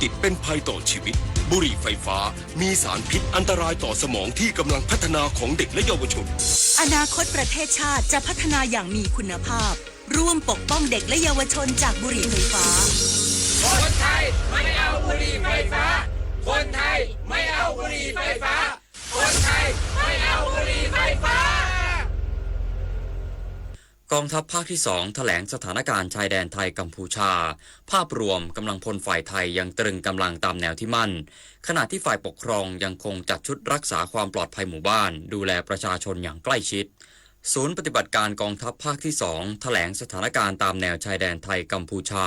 ติดเป็นภัยต่อชีวิตบุหรี่ไฟฟ้ามีสารพิษอันตรายต่อสมองที่กำลังพัฒนาของเด็กและเยาวชนอนาคตประเทศชาติจะพัฒนาอย่างมีคุณภาพร่วมปกป้องเด็กและเยาวชนจากบุหรี่ไฟฟ้าคนไทยไม่เอาบุหรี่ไฟฟ้าคนไทยไม่เอาบุหรี่ไฟฟ้าคนไทยไม่เอาบุหรี่ไฟฟ้ากองทัพภาคที่2แถลงสถานการณ์ชายแดนไทยกัมพูชาภาพรวมกำลังพลฝ่ายไทยยังตรึงกำลังตามแนวที่มั่นขณะที่ฝ่ายปกครองยังคงจัดชุดรักษาความปลอดภัยหมู่บ้านดูแลประชาชนอย่างใกล้ชิดศูนย์ปฏิบัติการกองทัพภาคที่2แถลงสถานการณ์ตามแนวชายแดนไทยกัมพูชา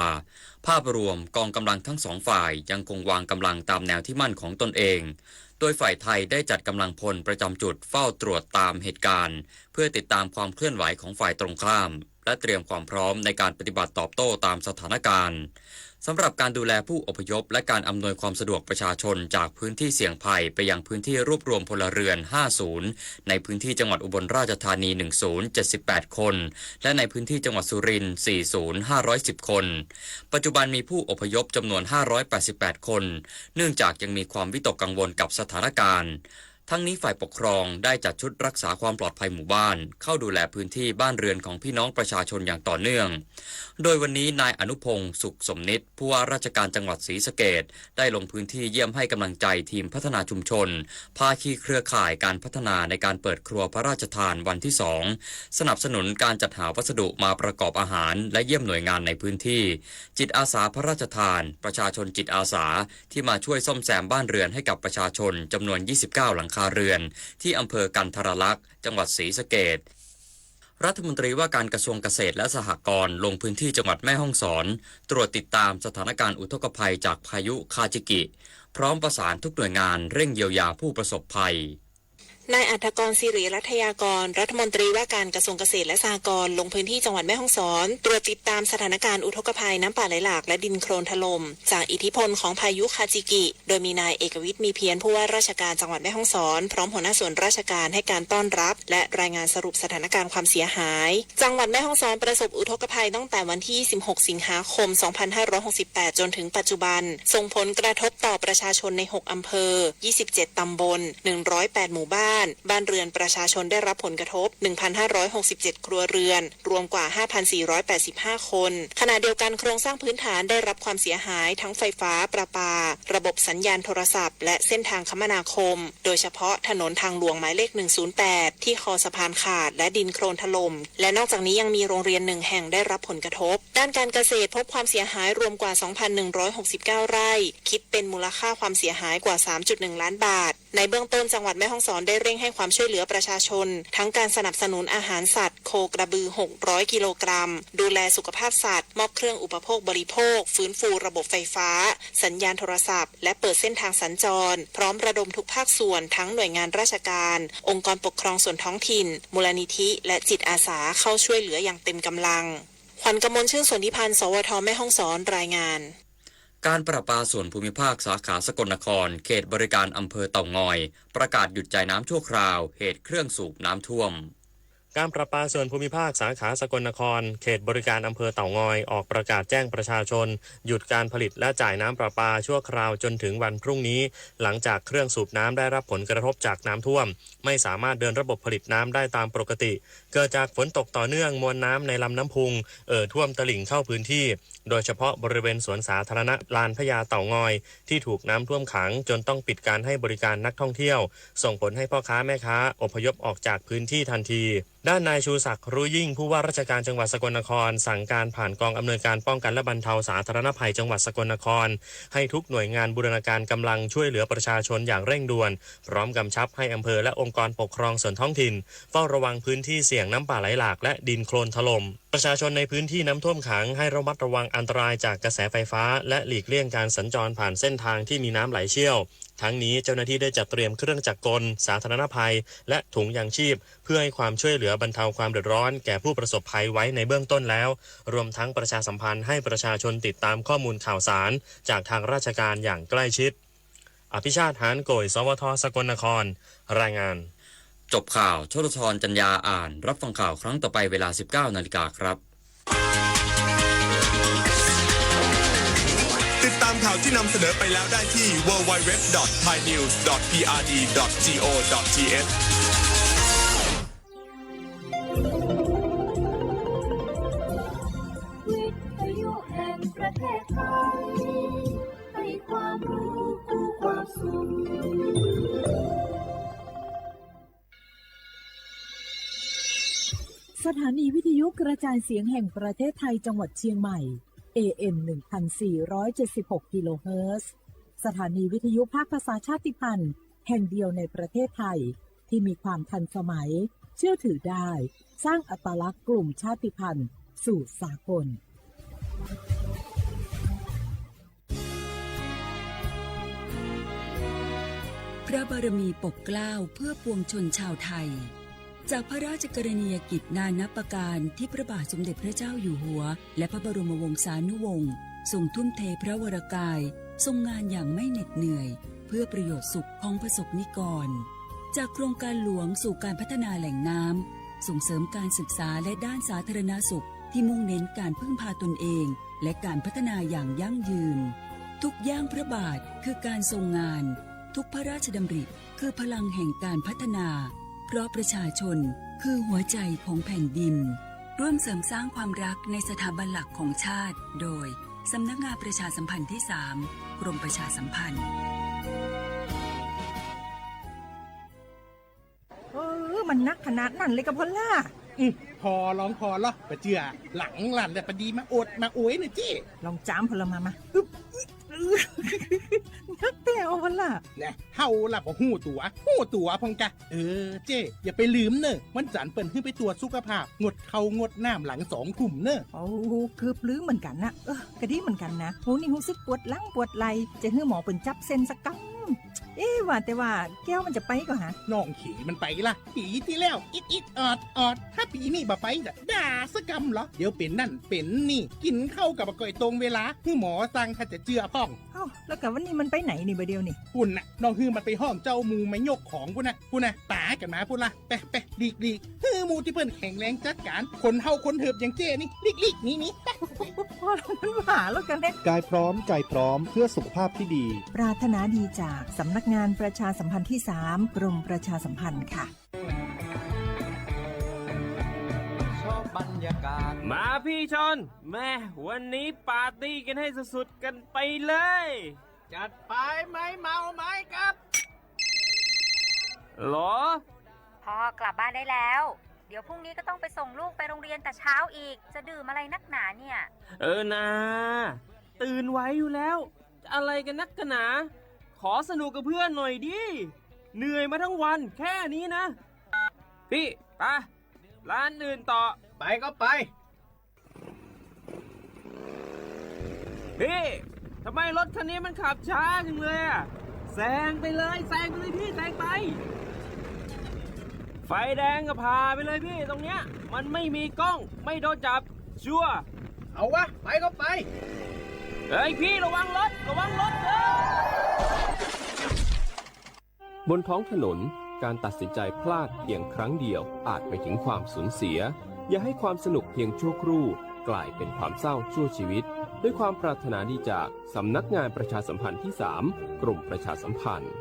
ภาพรวมกองกำลังทั้งสองฝ่ายยังคงวางกำลังตามแนวที่มั่นของตนเองโดยฝ่ายไทยได้จัดกำลังพลประจำจุดเฝ้าตรวจตามเหตุการณ์เพื่อติดตามความเคลื่อนไหวของฝ่ายตรงข้ามและเตรียมความพร้อมในการปฏิบัติตอบโต้ตามสถานการณ์สำหรับการดูแลผู้อพยพและการอำนวยความสะดวกประชาชนจากพื้นที่เสี่ยงภัยไปยังพื้นที่รวบรวมพลเรือน50ในพื้นที่จังหวัดอุบลราชธานี78คนและในพื้นที่จังหวัดสุรินทร์510คนปัจจุบันมีผู้อพยพจำนวน588คนเนื่องจากยังมีความวิตกกังวลกับสถานการณ์ทั้งนี้ฝ่ายปกครองได้จัดชุดรักษาความปลอดภัยหมู่บ้านเข้าดูแลพื้นที่บ้านเรือนของพี่น้องประชาชนอย่างต่อเนื่องโดยวันนี้นายอนุพงศ์สุขสมนิตผู้ว่าราชการจังหวัดศรีสะเกษได้ลงพื้นที่เยี่ยมให้กำลังใจทีมพัฒนาชุมชนภาคีเครือข่ายการพัฒนาในการเปิดครัวพระราชทานวันที่2สนับสนุนการจัดหาวัสดุมาประกอบอาหารและเยี่ยมหน่วยงานในพื้นที่จิตอาสาพระราชทานประชาชนจิตอาสาที่มาช่วยซ่อมแซมบ้านเรือนให้กับประชาชนจำนวน29หลังคาเรือนที่อำเภอกันทรลักษณ์จังหวัดศรีสะเกษรัฐมนตรีว่าการกระทรวงเกษตรและสหกรณ์ลงพื้นที่จังหวัดแม่ฮ่องสอนตรวจติดตามสถานการณ์อุทกภัยจากพายุคาจิกิพร้อมประสานทุกหน่วยงานเร่งเยียวยาผู้ประสบภัยนายอัฐกรศิริรัตยากรรัฐมนตรีว่าการกระทรวงเกษตรและสหกรณ์ลงพื้นที่จังหวัดแม่ฮ่องสอนตรวจติดตามสถานการณ์อุทกภัยน้ำป่าไหลหลากและดินโคลนถล่มจากอิทธิพลของพายุคาจิกิโดยมีนายเอกวิทย์มีเพียรผู้ว่าราชการจังหวัดแม่ฮ่องสอนพร้อมหัวหน้าส่วนราชการให้การต้อนรับและรายงานสรุปสถานการณ์ความเสียหายจังหวัดแม่ฮ่องสอนประสบอุทกภัยตั้งแต่วันที่26สิงหาคม2568จนถึงปัจจุบันส่งผลกระทบต่อประชาชนใน6อำเภอ27ตำบล108หมู่บ้านเรือนประชาชนได้รับผลกระทบ 1,567 ครัวเรือนรวมกว่า 5,485 คนขณะเดียวกันโครงสร้างพื้นฐานได้รับความเสียหายทั้งไฟฟ้าประปาระบบสัญญาณโทรศัพท์และเส้นทางคมนาคมโดยเฉพาะถนนทางหลวงหมายเลข108ที่คอสะพานขาดและดินโคลนถล่มและนอกจากนี้ยังมีโรงเรียน1แห่งได้รับผลกระทบด้านการเกษตรพบความเสียหายรวมกว่า 2,169 ไร่คิดเป็นมูลค่าความเสียหายกว่า 3.1 ล้านบาทในเบื้องต้นจังหวัดแม่ฮ่องสอนได้เร่งให้ความช่วยเหลือประชาชนทั้งการสนับสนุนอาหารสัตว์โคกระบือ600กิโลกรัมดูแลสุขภาพสัตว์มอบเครื่องอุปโภคบริโภคฟื้นฟูระบบไฟฟ้าสัญญาณโทรศัพท์และเปิดเส้นทางสัญจรพร้อมระดมทุกภาคส่วนทั้งหน่วยงานราชการองค์กรปกครองส่วนท้องถิ่นมูลนิธิและจิตอาสาเข้าช่วยเหลืออย่างเต็มกำลังขวัญกมลชื่นสนธิพันธ์สวทแม่ฮ่องสอนรายงานการประปาส่วนภูมิภาคสาขาสกลนครเขตบริการอำเภอเต่างอยประกาศหยุดจ่ายน้ำชั่วคราวเหตุเครื่องสูบน้ำท่วมการประปาส่วนภูมิภาคสาขาสกลนครเขตบริการอำเภอเต่างอยออกประกาศแจ้งประชาชนหยุดการผลิตและจ่ายน้ำประปาชั่วคราวจนถึงวันพรุ่งนี้หลังจากเครื่องสูบน้ำได้รับผลกระทบจากน้ำท่วมไม่สามารถเดินระบบผลิตน้ำได้ตามปกติเกิดจากฝนตกต่อเนื่องมวลน้ำในลำน้ำพุงท่วมตลิ่งเข้าพื้นที่โดยเฉพาะบริเวณสวนสาธารณะลานพญาเต่างอยที่ถูกน้ำท่วมขังจนต้องปิดการให้บริการนักท่องเที่ยวส่งผลให้พ่อค้าแม่ค้าอพยพออกจากพื้นที่ทันทีด้านนายชูศักดิ์รู้ยิ่งผู้ว่าราชการจังหวัดสกลนครสั่งการผ่านกองอำนวยการป้องกันและบรรเทาสาธารณภัยจังหวัดสกลนครให้ทุกหน่วยงานบูรณาการกำลังช่วยเหลือประชาชนอย่างเร่งด่วนพร้อมกำชับให้อำเภอและองค์กรปกครองส่วนท้องถิ่นเฝ้าระวังพื้นที่เสี่ยงน้ำป่าไหลหลากและดินโคลนถล่มประชาชนในพื้นที่น้ำท่วมขังให้ระมัดระวังอันตรายจากกระแสไฟฟ้าและหลีกเลี่ยงการสัญจรผ่านเส้นทางที่มีน้ำไหลเชี่ยวทั้งนี้เจ้าหน้าที่ได้จัดเตรียมเครื่องจักรกลสาธารณภัยและถุงยางชีพเพื่อให้ความช่วยเหลือบรรเทาความเดือดร้อนแก่ผู้ประสบภัยไว้ในเบื้องต้นแล้วรวมทั้งประชาสัมพันธ์ให้ประชาชนติดตามข้อมูลข่าวสารจากทางราชการอย่างใกล้ชิดอภิชาติ หานโกยสวทสกลนครรายงานจบข่าวชลธรจัญญาอ่านรับฟังข่าวครั้งต่อไปเวลา 19 นาฬิกาครับติดตาม ามข่าวที่นำเสนอไปแล้วได้ที่ www.thainews.prd.go.th วิทยุแห่งประเทศไทยให้ความรู้คู่ความสุขสถานีวิทยุกระจายเสียงแห่งประเทศไทยจังหวัดเชียงใหม่ AM 1476 กิโลเฮิรตซ์สถานีวิทยุภาคภาษาชาติพันธุ์แห่งเดียวในประเทศไทยที่มีความทันสมัยเชื่อถือได้สร้างอัตลักษณ์กลุ่มชาติพันธุ์สู่สากลพระบารมีปกเกล้าเพื่อปวงชนชาวไทยจากพระราชกรณียกิจนานับประการที่พระบาทสมเด็จพระเจ้าอยู่หัวและพระบรมวงศานุวงศ์ทรงทุ่มเทพระวรกายทรงงานอย่างไม่เหน็ดเหนื่อยเพื่อประโยชน์สุขของประสบนิกรจากโครงการหลวงสู่การพัฒนาแหล่งน้ำส่งเสริมการศึกษาและด้านสาธารณสุขที่มุ่งเน้นการพึ่งพาตนเองและการพัฒนาอย่างยั่งยืนทุกย่างพระบาทคือการทรงงานทุกพระราชดำริคือพลังแห่งการพัฒนาเพราะประชาชนคือหัวใจของแผ่นดินร่วมเสริมสร้างความรักในสถาบันหลักของชาติโดยสำนักงานประชาสัมพันธ์ที่ 3 กรมประชาสัมพันธ์มันนักขนาดนั้นเลยกับพ่อล่ะพอลองพอเหรอปะเจือหลังหลันแต่ปะดีมาอดมาโอยหน่อยจีลองจ้ามพลมานักแต่เอาพ่อล่ะเนี่ยเฮาล่ะบ่หู้ตัวพงกะเจ้อย่าไปลืมเนอะวันจันทร์เปิ้นขึ้นไปตรวจสุขภาพงดเข้างดน้ำหลัง2 ทุ่มเนอะโอ้เกือบลืมเหมือนกันนะกะดีเหมือนกันนะหูนี่รู้สึกปวดหลังปวดไหล่จะให้หมอเปิ้นจับเส้นสักกังว่าแต่ว่าแก้วมันจะไปก็หาน้องขี่มันไปล่ะปีที่แล้วอิดออดถ้าปีนี้บ่ไปด่าสกำเหรอเดี๋ยวเป็นนั่นเป็นนี่กินเข้ากับก่อยตรงเวลาคือหมอสั่งถ้าจะเจือพ่องแล้วกับวันนี้มันไปไหนนี่บ่เดียวนี่ปุ่นน่ะน้องฮือมันไปห้องเจ้ามูไม่ยกของปุ่นน่ะป๋ากันมาปุ่นล่ะไปลีกฮือมูที่เพิ่นแข็งแรงจัดการคนเฮาคนเถิบอย่างเจ้นี่ลีกนี่พอมันหาแล้วกันแน่กายพร้อมใจพร้อมเพื่อสุขภาพที่ดีปรารถนาดีจากสำนักงานประชาสัมพันธ์ที่ 3 กรมประชาสัมพันธ์ค่ะมาพี่ชนแม่วันนี้ปาร์ตี้กันให้สุดๆกันไปเลยจัดไปไหมเมาไหมครับหรอพ่อกลับบ้านได้แล้วเดี๋ยวพรุ่งนี้ก็ต้องไปส่งลูกไปโรงเรียนแต่เช้าอีกจะดื่มอะไรนักหนาเนี่ยนะตื่นไว้อยู่แล้วอะไรกันนักกันหนาขอสนุกกับเพื่อนหน่อยดิเหนื่อยมาทั้งวันแค่นี้นะพี่ไปร้านอื่นต่อไปก็ไปพี่ทำไมรถคันนี้มันขับช้าจังเลยอะแซงไปเลยพี่แซงไปไฟแดงก็พาไปเลยพี่ตรงเนี้ยมันไม่มีกล้องไม่โดนจับชัวร์เอาวะไปก็ไปเฮ้ยพี่ระวังรถบนท้องถนนการตัดสินใจพลาดเพียงครั้งเดียวอาจไปถึงความสูญเสียอย่าให้ความสนุกเพียงชั่วครู่กลายเป็นความเศร้าชั่วชีวิตด้วยความปรารถนาดีจากสำนักงานประชาสัมพันธ์ที่ 3 กรมประชาสัมพันธ์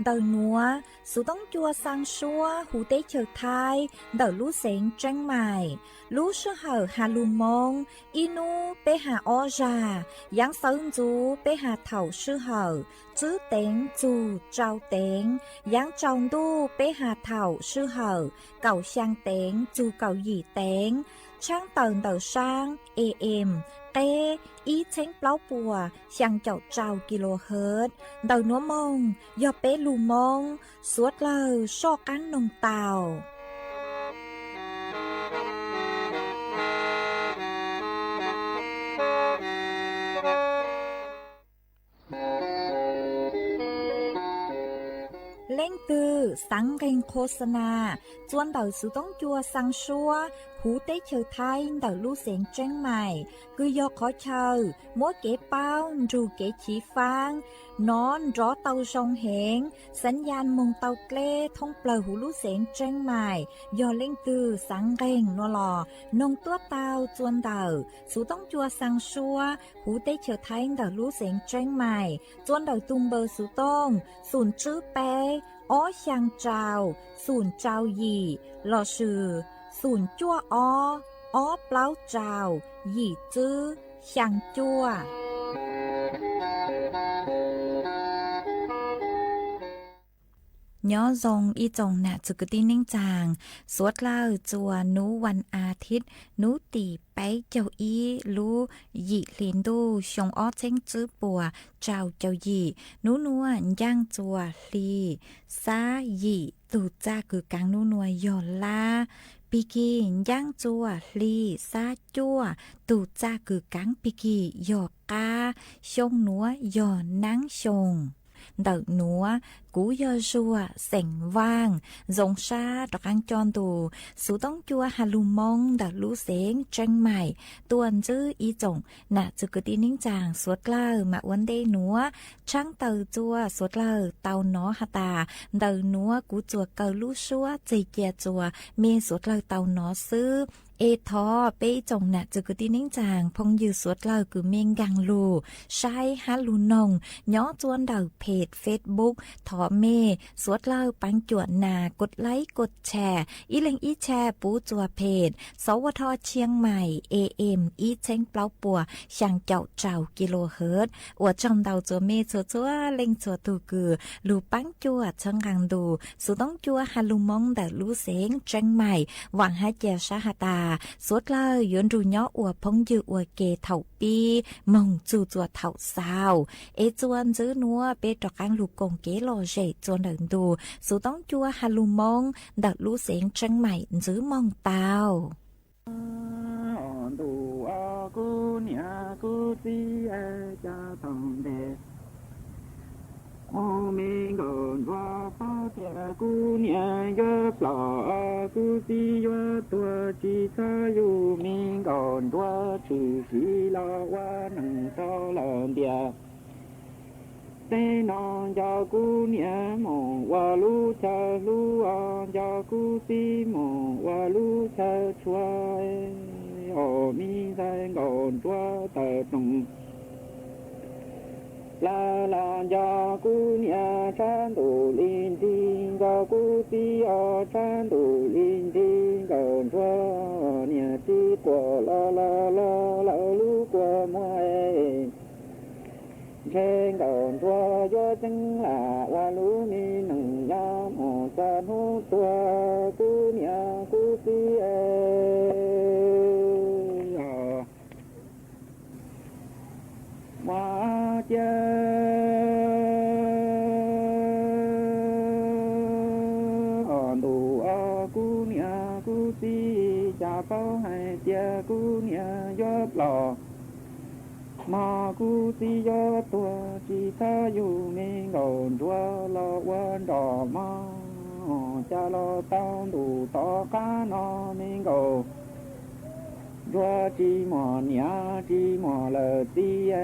Đầu núa, số tông chua sang xua, hú tế chờ thai, đầu lũ xén tranh mài, lũ sư hở hà lù mông, inu bê hà o già, giáng sơn chú bê hà thảo sư hở, chứ tên chú trao tên, giáng trong đu bê hà thảo sư hở, cầu sang tên chú cầu dì tên, trang tờn đầu sang, AM, tê, ý chánh pláu bùa, sang chậu trao kHz, đầu núa mông, do bế lù mông, suốt lờ, so cán nông tàu. Lên từ สังเกงโฆษณาจวนเต่าสุต้องจัวสังชัวหูเต้เชอไทยเต่าลู่เสียงเจ้งใหม่คือยอขอเชอมัวเก๋เป้ารูเก๋ฉีฟางนอนรอเตาทรงเหงสัญญาณมงเตาเกล้ท่องเปล่าหูลู่เสียงเจ้งใหม่ยอเล่งตือสังเกงนัวหล่อนงตัวเตาจวนเต่าสุต้องจัวสังชัวหูเต้เชอไทยเต่าลู่เสียงเจ้งใหม่จวนเต่าตุงเบอร์สุต้องศูนย์จื้อเป้อ้อช่างเจ้าศูนย์เจ้าหยี่หล่อชื่อศูนย์จั่วอ้อเปล่าเจ้าหยี่จื้อช่างจั่วย้อทรงอีจงน่ะจุกตินิ่งจางสวดเล่าจัวนูวันอาทิตย์นูตีไปเจ้าอีรู้หยี่ลินดูชงอ้อเช้งจื้อปัวเจ้าเจ้าหยี่นูนัวย่างจัวลีซาหยี่ตูจ้าคือกลางนูนัวยอนลาปีกีย่างจัวลีซาจัวตูจ้าคือกลางปีกียอกกาชงนัวยอนนังชงเดินนัวกูยอชัวเสียงว่างจงชาดอกอังจอนตูสูต้องจัวฮาลูมงดัดลูเสียงเจงใหม่ตัวจื้ออีจงน่ะจุกตินิ่งจางสวดเล่ามาวันเดนัวช่างเตอจัวสวดเล่าเตาหนอฮาตาเดินนัวกูจัวเกาลูชัวใจเกียจัวเมสวดเล่าเตาหนอซื้อเอทอเป้จงน่ะจุกตินิ่งจางพงยืสวดเล่าคือเมงกังลูใช้ฮาลูนงย้อจวนเดาเพจเฟซบุ๊กทอเมสวดเล่าปังจวดนากดไลค์กดแชร์อีเล็งอีแชร์ปูจัวเพจสวทเชียงใหม่ AM อีเช้งเปล่าปัวช่างเจ้ากิโลเฮิรตซ์อวดจอมเดาจัวเมจัวเล็งจัวตูกือลูปังจวดช่างกังดูสุต้องจัวฮาลูมงแต่ลูเสงเจงใหม่หวังให้เจียชาฮาตาสวดเล่ายนรูย้ออวพงยืออวเกเถาปีมงจูจัวเถาสาวเอจวนจื้อนัวเปตกังลูกกงเกโลเจจวนเดินดูสูต้องจัวฮาลูมงดัดลูเสียงเชียงใหม่จื้อมองเตาดูอากูเนี่ยกูซีเอจะทำเดโอเมงอนว่าฟ้าเทียกูเนี่ยยะปลากูซียะตัวจีซาอยู่เมงอนว่าชื่อสีลาวานังซอลเดียเตนอนยากูเนี่ยมองว่าลูชาลูออนยากูซีมองว่าลูชาช่วยโอมีแสงก่อนตัวแต่ตรงลาลายากูเนี่ยฉันดูลินดิงยากูซีออฉันดูลินดิงก่อนตัวเนี่ยที่กว่าลาลูกว่ามัวเช่นก่อนตัวยอจังหลาว่ารู้มีหนึ่งยามออกจากหูตัวกูเนี่ยกูซีว่าเจ้าดูอากูเนี่ยกูซีจะเฝ้าให้เจ้ากูเนี่ยยอดหล่อมากูซียอตัวจีซาอยู่เมงอนตัวรอวันดอกมาจะรอต้องดูต่อกันอเมงอนตัวจีหมอเนี่ยจีหมอเลยตีเอ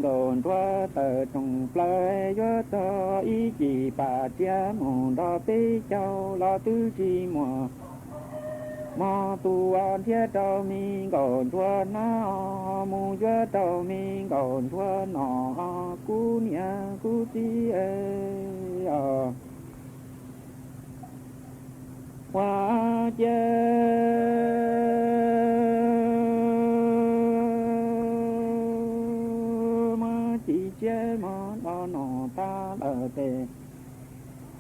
งอนตัวเติร์ตรงปลายยอตัวอีจีป่าเจ้าหมอดอเปเจ้ารอตื้อจีหมอมาตัวเทียดาวมีก่อนตัวน้ามูเยดาวมีก่อนตัวหนอกูเนี่ยกูตีว่าเจ้ามาจีเจ้มาหนอตาเต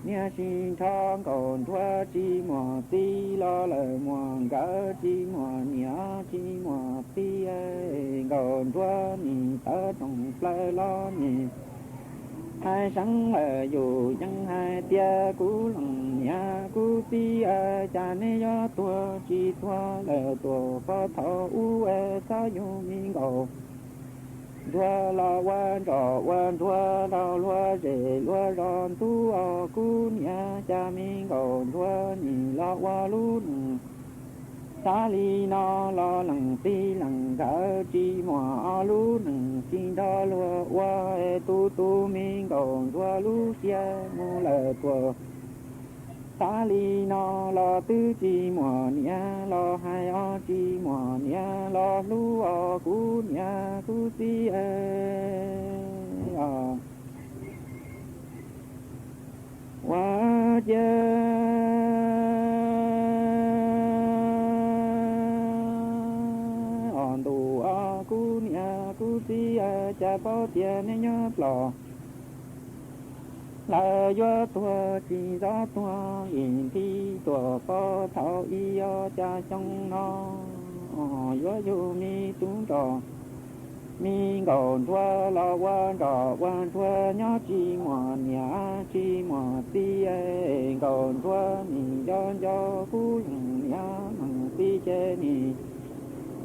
เนี่ยชิงทองก่อนทัวจีหมัวตีล้อเลยหมัวกะจีหมัวเนี่ยจีหมัวตีก่อนทัวมีตาตรงปลายล้อมีให้สังอยู่ยังให้เตี้ยกูหลังเนี่ยกูตีจานเนี่ยตัวจีตัวเลยตัวพอเท่าสาอยู่มีก่อ thua lo quan trò quan thua đau lúa rể lúa ròn tu ở cú nhà cha mình còn thua nhị lo qua lú ta li no lo lằng ti lằng gỡ chi mò lú nằng xin đó lúa qua tu tu mình còn thua lú xia mu lờ tua ta li no lo tư chi mò nia lo hai o chi mò nia lo lu o cú nia cú si wa je on tu o cú nia cú si cha bao tiền nên nhớ lò là do tua chỉ do tua in thi tua có thảo y o cha trong nó do du mi tung trò mi còn tua lo quan trò quan tua nhớ chi mò nhà chi mò ti còn tua mi do cú nhà mằng ti chê mi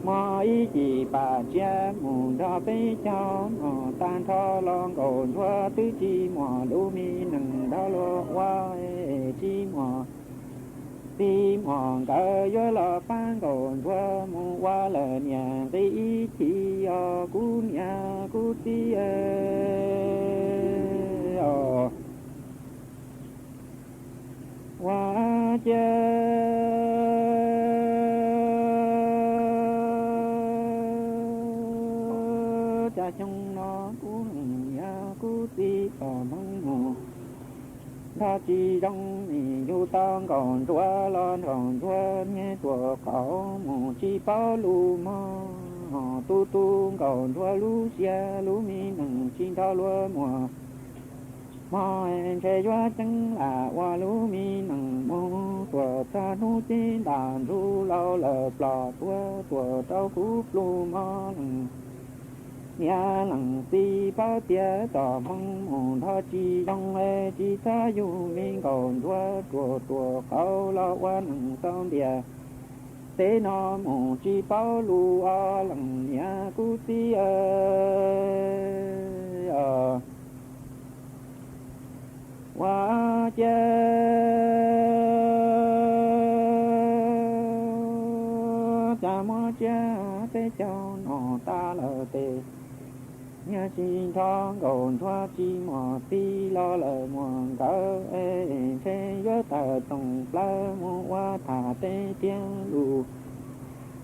mò ý chỉ bà cha mù đo bế cho mò tan tho lon còn thua tứ chi mò đu mi nừng đo lo qua chi mò ti mò cỡ gió lo phan còn thua mù qua lờ nhà tí chi o cú nhà cú ti qua cha trong nó cú nhà cú ti ở mong mù tha chi trong mi du tang còn tua lon còn tua nghe tua khẩu mù chi bao lu mò tu tu còn tua lu xia lu mi nằng chi thao lúa mùa mò em che gió chẳng là hoa lu mi nằng mù tua ta nu chi đàn ru lâu lờ plò tua trâu cú lu mò nằng nhà lằng ti bao tia tỏ mong mồn tho chi trong chi ta du mình còn tua khâu lo qua nằng sông địa thế nó mồn chi bao lu a lằng nhà cú ti qua cha mò cha te cho nó ta lờ tê nhà chi thong còn thoa chi mò ti lo lờ mòn cỡ xe gió tờ tông lơ mò qua thả tê tiếng lù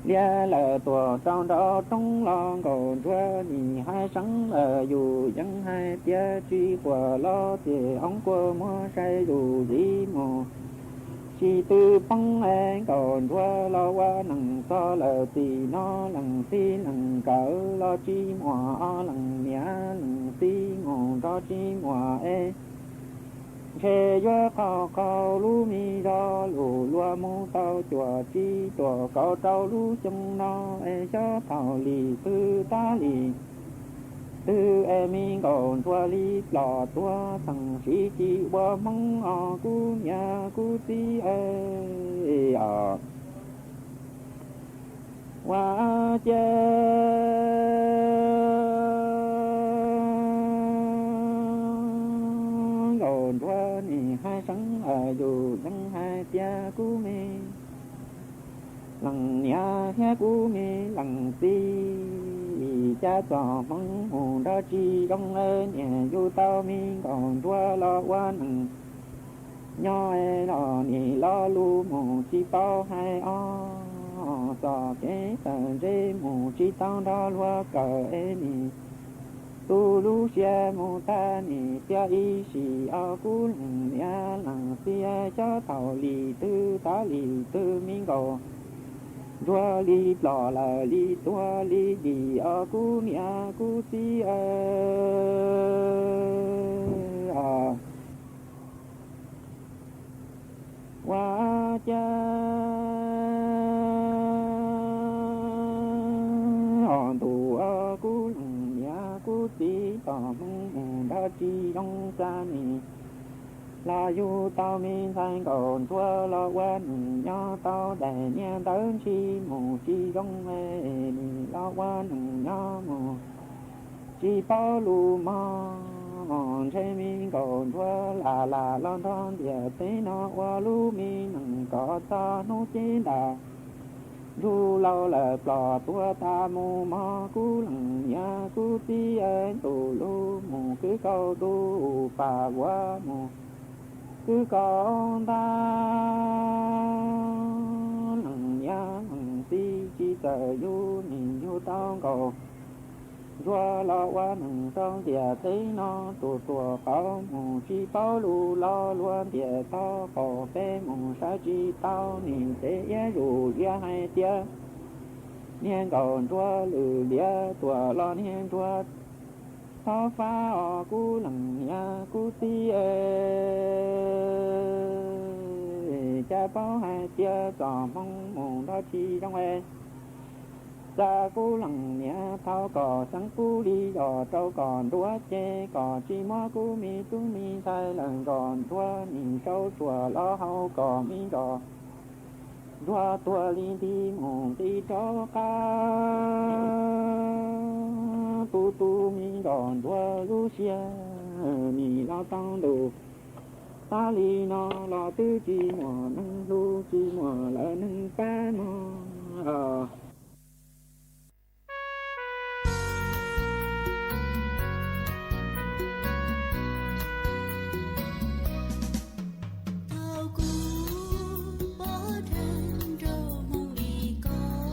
lia lờ tua trong đó trong lo còn thoa nhì hai sáng lờ dù dân hai tia truy của lo thì ông của mò say dù gì mò chi tư băng còn thua lo qua nằng so lờ tì nó lằng ti nằng cỡ lo chi mò lằng mía lằng ti ngò đó chi mò khe gió cao lu mi đó lù lua mu tao chùa chi chùa cao tao lu trong nó cho tao lì tư ta lì tư em còn thua li lò tua thằng sĩ chi qua mong cú nhà cú ti qua chê còn thua ni hai sáng dù đăng hai tia cú mi lằng nhà thế cú mi lằng ti cha trò mong hồn đó chi trong nhà du tao mi còn thua lo qua nằng nho lo ni lo lu mù chi bao hai o trò kế tờ rê mù chi tao đó lúa cờ ni tu lu xe mù ta ni tia y xì ao cú nhà lằng tia cho tàu lì tư ta lì tư mi cầu tua li plò là li tua li đi ở cú nia cú ti qua cha hòn tù ở cú nia cú ti tỏ mong đã chi trong xa ni là du tao min thanh còn thua lo quan nho tao đè nha tới chi mù chi gông mê lo quan nho mù chỉ bao lù mò trên mình còn thua là lon thon địa tế nó qua lù mi nằng có ta nô chế đà du lâu là plò tua ta mù mò cú lằng nhà cú ti anh tù lù mù cứ câu tu bà quá mù cứ con ta lằng nhà lằng ti chỉ tờ du nhìn du tao cầu doa lo qua nằng trong địa tế nó tù tùa bao mù chi bao lù lo luôn địa to cổ phê mù sa chi tao nhìn tế yé rù yé hai tia niên còn doa lù lia tùa lo niên doa thao pha ở cú lằng nhà cú ti cha bao hai tia trò mong mù đó chi trong em ra cú lằng nhẹ thao cò sáng cú đi đò trâu còn đúa chê cò chi mó cú mi tú mi thay lần còn đúa nhìn sâu chùa lo hao cò mi đò đúa tua li đi mù đi cho ca tu tu mi đò đúa lu xia mi lo tăng đồ ta li nó lo tư chi mò nâng lu chi mò lỡ nâng pa mò Hãy subscribe cho kênh Ghiền Mì Gõ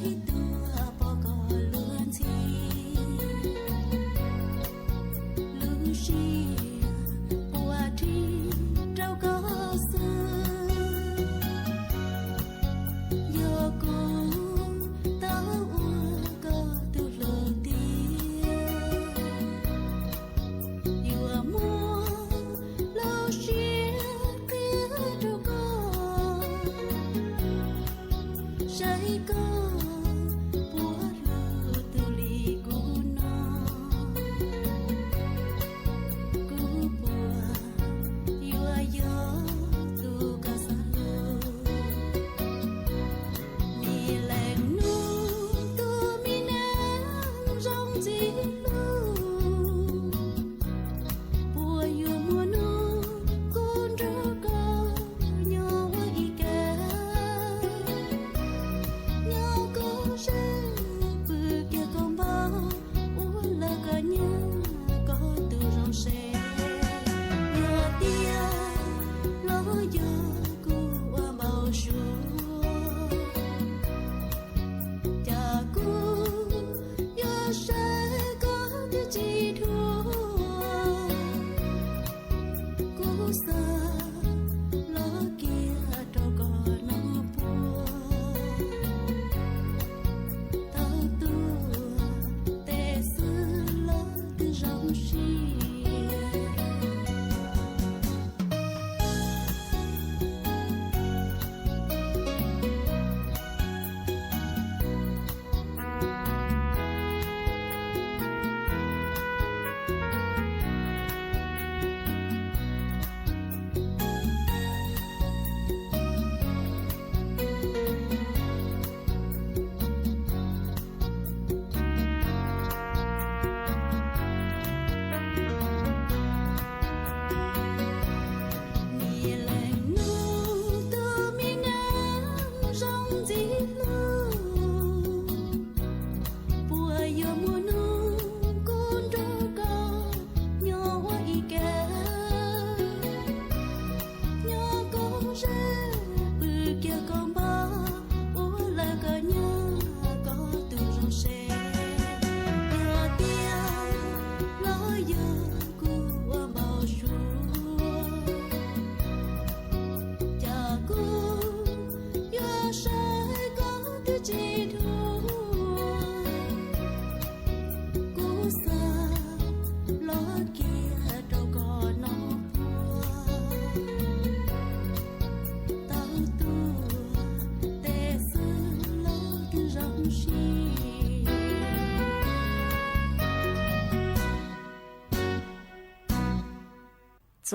để không bỏ lỡ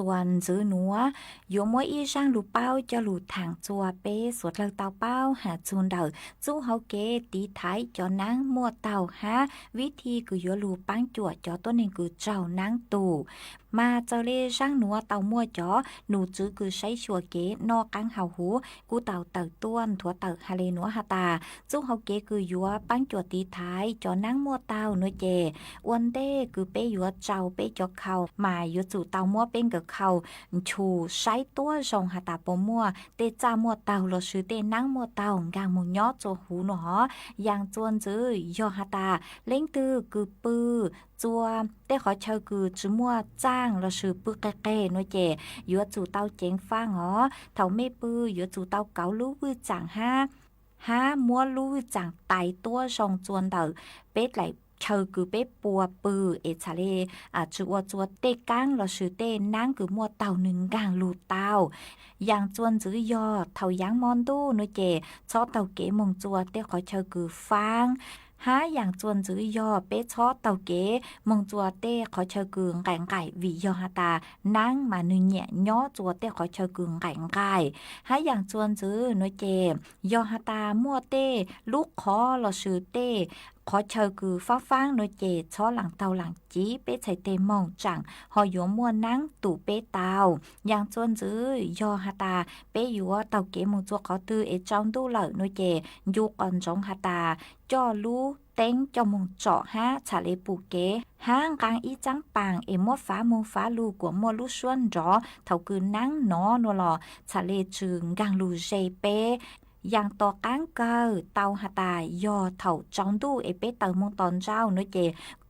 วนจื้อหนัวอยู่มัวอีช่างลูเป้าจะลูทางจัวเป้สวดเลิกเตาเป้าหาจูนเดอจู้เฮาเกตีท้ายจอนังมัวเต่าหาวิธีคือยัวลูปังจั่วจอต้นเองคือเจ้านังตู่มาเจ้าเล่ช่างหนัวเต่ามัวจอหนูจื้อคือใช้ชัวเกนอกังเฮาหูกูเต่าเต่าต้วนถั่วเต่าฮาเลหนัวฮาตาจู้เฮาเกคือยัวปังจั่วตีท้ายจอนังมัวเต่าหนัวเจอ้วนเต้คือเป้ยัวเจ้าเป้จอเขามายัวจู่เต่ามัวเป็นกับเขาชูใช้ตัวทรงฮาตาปมัวเตจามัวเต่าหลอชื่อเตนังมัวเต่ากางมุยอจัวหูหนอยางจวนจื้อยอฮาตาเล่งตือคือปือจัวเต้ขอเชอคือจื้อมัวจ้างเราชื่อปื้อแก่ๆน้อยเจยัวจู่เต้าเจงฟ้างเถาไม่ปื้อยัวจู่เต้าเกาลู่วื้อจางห้ามัวลู่วื้อจางไตตัวทรงจวนเตอเป็ดไหลเชอคือเป็ดปัวปือเอชาเลจัวเตกังเราชื่อเตนั่งคือมัวเต่าหนึ่งกางลูเต้าอย่างจวนจื้อยอเถายังมอนตู้น้อยเจชอเต่าเก๋มงจัวเต้ขอเชอคือฟังหาอย่างจวนจื้อยอเป๊ะชอเต่าเก๋มงจัวเต้ขอเชอกืงไก่วิยอฮาตานั่งมาหนึ่งแหน่ย่อจัวเต้ขอเชอกืงไก่หาอย่างจวนจื้อน้อยเจยอฮาตามั่วเต้ลูกคอเราชื่อเต้ขอเชอคือฟ้าฟังโดยเจช้อหลังเตาหลังจีเป๊ะใส่เตมองจังหอยยวมัวนั่งตู่เป๊ะเตาอย่างจวนจื้อยอฮาตาเป๊ะยัวเตาเก๋มงจัวเขาตื้อเอจองตู้เหล่าโดยเจยุกอ่อนจงฮาตาจ่อรู้เต็งจอมงเจาะฮะชาเลปูเก๋ห้างกลางอีจังปังเอมัวฟ้ามงฟ้าลูกัวมัวลูชวนจอเท่าคือนั่งนอนัวหล่อชาเลจึงกังลูเจเป๊ะอย่างต่อก้างเกอเตาหาตายอเถ่าจองดูเอเป้เตอมงตอนเจ้าน้อยเจ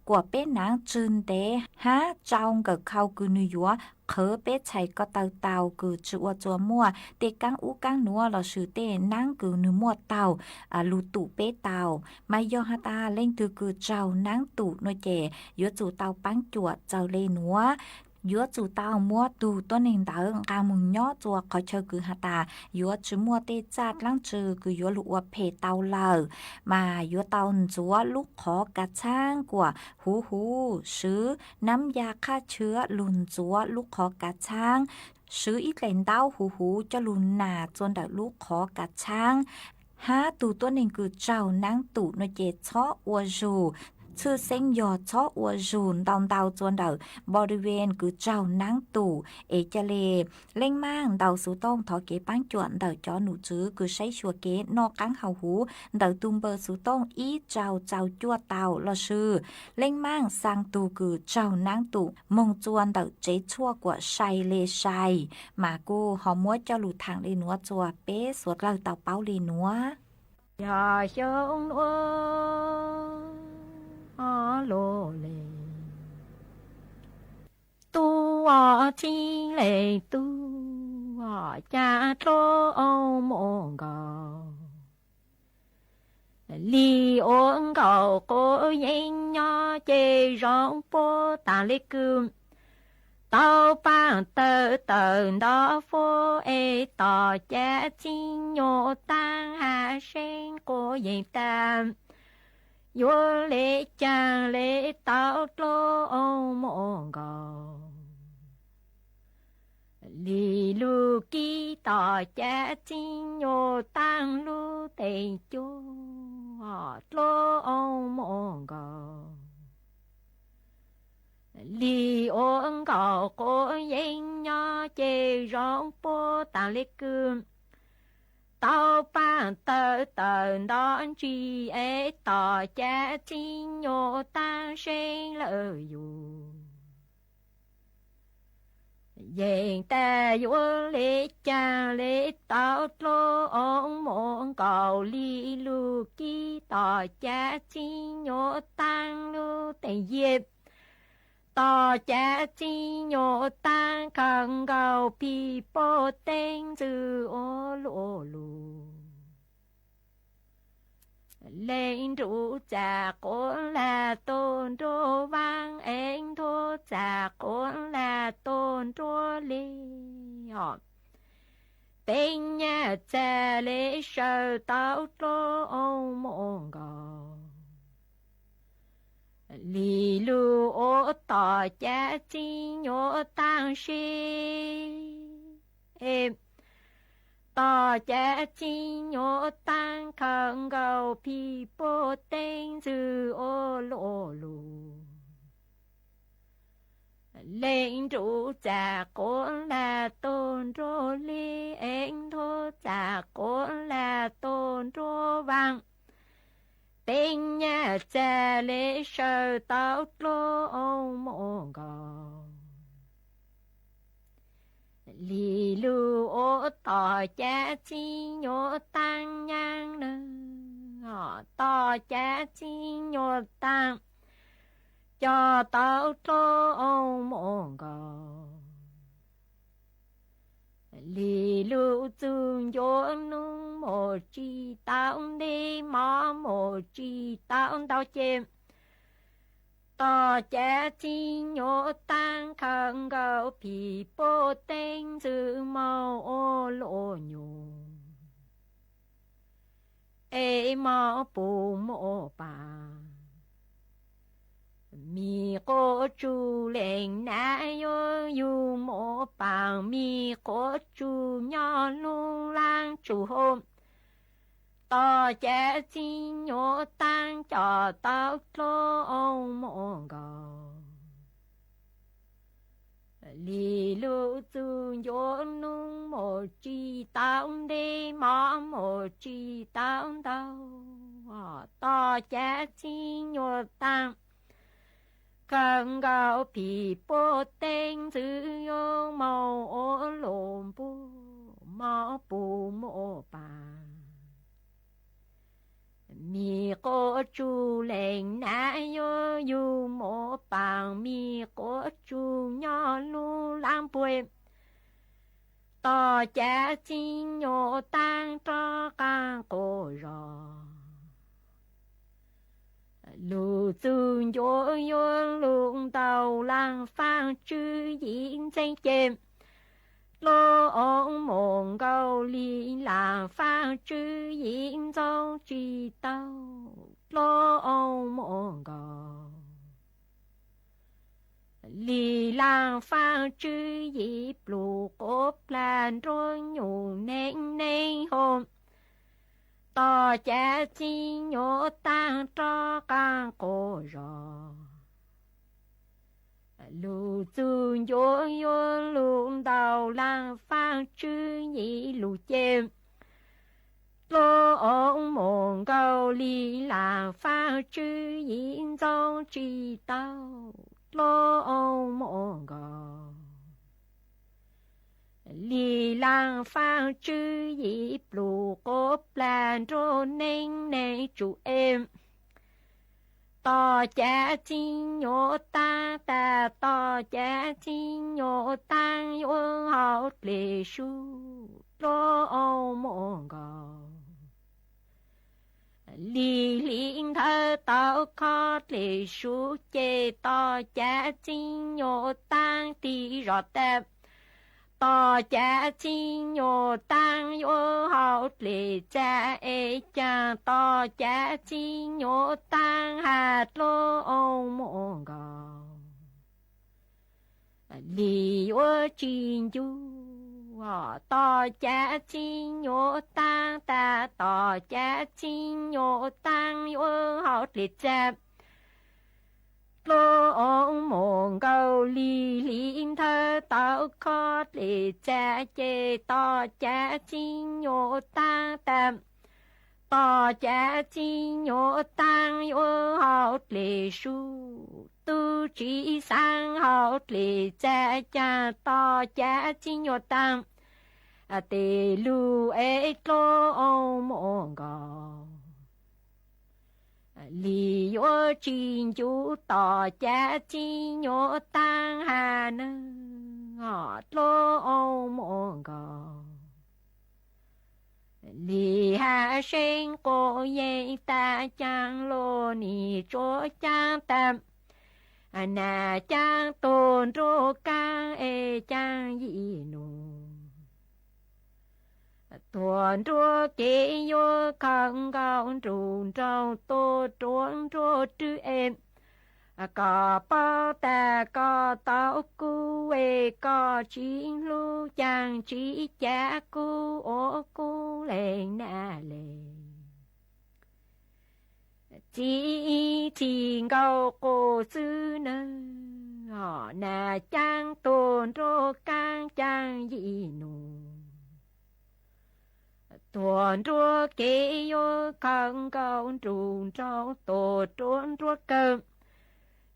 กว่าเป้นางจืนเตฮะจองกับเขาคือนิยัวเคอเป้ใช้ก็เตาคือจัวมัวเตกังอูกังนัวเราชื่อเต้นั่งคือนึมัวเตาลูตุเป้เตามายอหาตาเล่งคือเจ้านั่งตุน้อยเจยัวจู่เตาปังจวดเจ้าเลนัวยัวจู่เต้ามัวตูต้นเองเตอกามุงย่อจัวขอเชอคือฮาตายัวจื้อมัวเตจัดลังจือคือยัวลูกว่าเพเตาเลอมายัวเตาจัวลูกขอกระช่างกว่าหูซื้อน้ำยาฆ่าเชื้อลุนจัวลูกขอกระช่างซื้ออีเหลนเต้าหูจะลุนหนาจนแต่ลูกขอกระช่างห้าตูต้นเองคือเจ้านั่งตูนเจชออวจูชื่อเซ็งยอดชออวจูนดาวจวนเดอบริเวณคือเจ้านั่งตู่เอเจเลเล่งมั่งเดาสูต้องถอเกปังจวนเดาจอหนูจื้อคือใช้ชัวเกนอกกังเฮาหูเดาตุมเบอร์สูต้องอีเจ้าจั่วเตาละชื่อเล่งมั่งสร้างตู่คือเจ้านั่งตู่มงจวนเดาเจชั่วกว่าชัยเลชัยมากูหอมมัวเจ้าหลุดทางเลนัวจัวเป๊สวดเราเตาเป้าเลนัวอย่าเชิงนัวลเลตัวที่เลตัวจะโตมองกาลีโอนเก่าก็ยังยอเจร้องโปตาเล็กกุมเต้าปังเตอดอโฟเอต่อแจจิงโยตังหาเชงก็ยังตามยัวเล่จางเล่เต้าโตมองกาลีลูกีต่อแจจิงโยตังลูเตจูโตมองกาลีโอนเก่าก็ยังยอเจร้องโปตาเล็กกุมเต้าปังเตอดอนจีเอต่อแจจิงโยตังเชงเลยอยู่ยังแต่ยัวเล็กจางเล็กเต้าโตมองเก่าลีลูกีต่อแจจิงโยตังลูแต่เย็บต่อแจจิงโยตังขังเก่าปีโปเต็งจือโอลูเล่นรู้จักคนละต้นตัววางเองทุจากคนละต้นตัวเลี้ยเป็นยาจะเลี้ยเสือเต้าโตมองกา lì lu ô tỏ cha chi nhô tăng shi em tỏ cha chi nhô tăng khẩn cầu pi bố tên dư ô lô lù lên trụ cha cố là tôn rô li anh thô cha cố là tôn rô vang tên nhà cha lễ sơ tao lô ông mô gò lì lưu ô tỏ cha chi nhô tăng nhang nơ họ tỏ cha chi nhô tăng cho tao lô ông mô gò lì lưu dương vô nung một chi tao đi mò một chi tao tao chêm tỏ cha chi nhô tăng khẩn cầu pi bố tên dư màu ô lô nhô ê mò bù mô bà mi cô chú lên na yo yu mô bằng mi cô chú nhỏ lu lang chú hôm tỏ cha chi nhô tăng cho tao lô ông mô gò lì lưu dương vô nung một chi tao đi mò một chi tao tao tỏ cha chi nhô tăng khẩn cầu pi bố tên dư yo màu ô lộn bù mò bù mô bà mi cô chú lên na yo yu mô bằng mi cô chú nhỏ lu lang bùi tỏ cha chi nhô tăng cho càng cô rò lù dương yo yo lùng tàu lang phang chư diễn danh chêm lô ông mộng cầu lý lang phang chư diễn dâu chi tàu lô ông mộng cầu lý lang phang chư dịp lù cốp lan rồi nhủ nén nén hồn tỏ cha chi nhô tăng cho càng cô rò lù dương yo yo lùng tàu lang phang chư nhị lù chêm lô ông mộng cầu lý lang phang chư diễn dâu chi tàu lô ông mộng cầu lì lang phang chư dịp lù cốp lan rô nênh nênh chú em tỏ cha chi nhô ta ta tỏ cha chi nhô tăng yo hậu lì su lô ô mô gò lì linh thơ tao khó lì su chê tỏ cha chi nhô tăng tì rõ tẹp tỏ cha chi nhô tăng yo hậu lì cha ê cha tỏ cha chi nhô tăng hạt lô ô mô gò lì yo chi chú tỏ cha chi nhô tăng ta tỏ cha chi nhô tăng yo hậu lì cha lô ông mộng cầu lì linh thơ tao khó lì cha chê tỏ cha chi nhô tăng tạm tỏ cha chi nhô tăng yo hậu lì su tu trí sang hậu lì cha cha tỏ cha chi nhô tăng tê lu ê lô ông mộng gò lì yo chín chú tỏ cha chi nhô tăng hà nơ ngọt lô ô mô gò lì hà sinh cô yên ta chang lô nì chô chang tâm nà chang tôn rô cang ê chang yi nù tuần chúa kế vô khăn gạo trùn trâu tô trốn trô trư em có bao ta có tao cu ê có chín lu chàng chỉ cha cu ô cu lên na lên chỉ thiên cao cô sư nơ họ na chang tôn rô cang chang gì nụ tuần rô kê yo khăn cao trùng trong tổ trốn rô cơm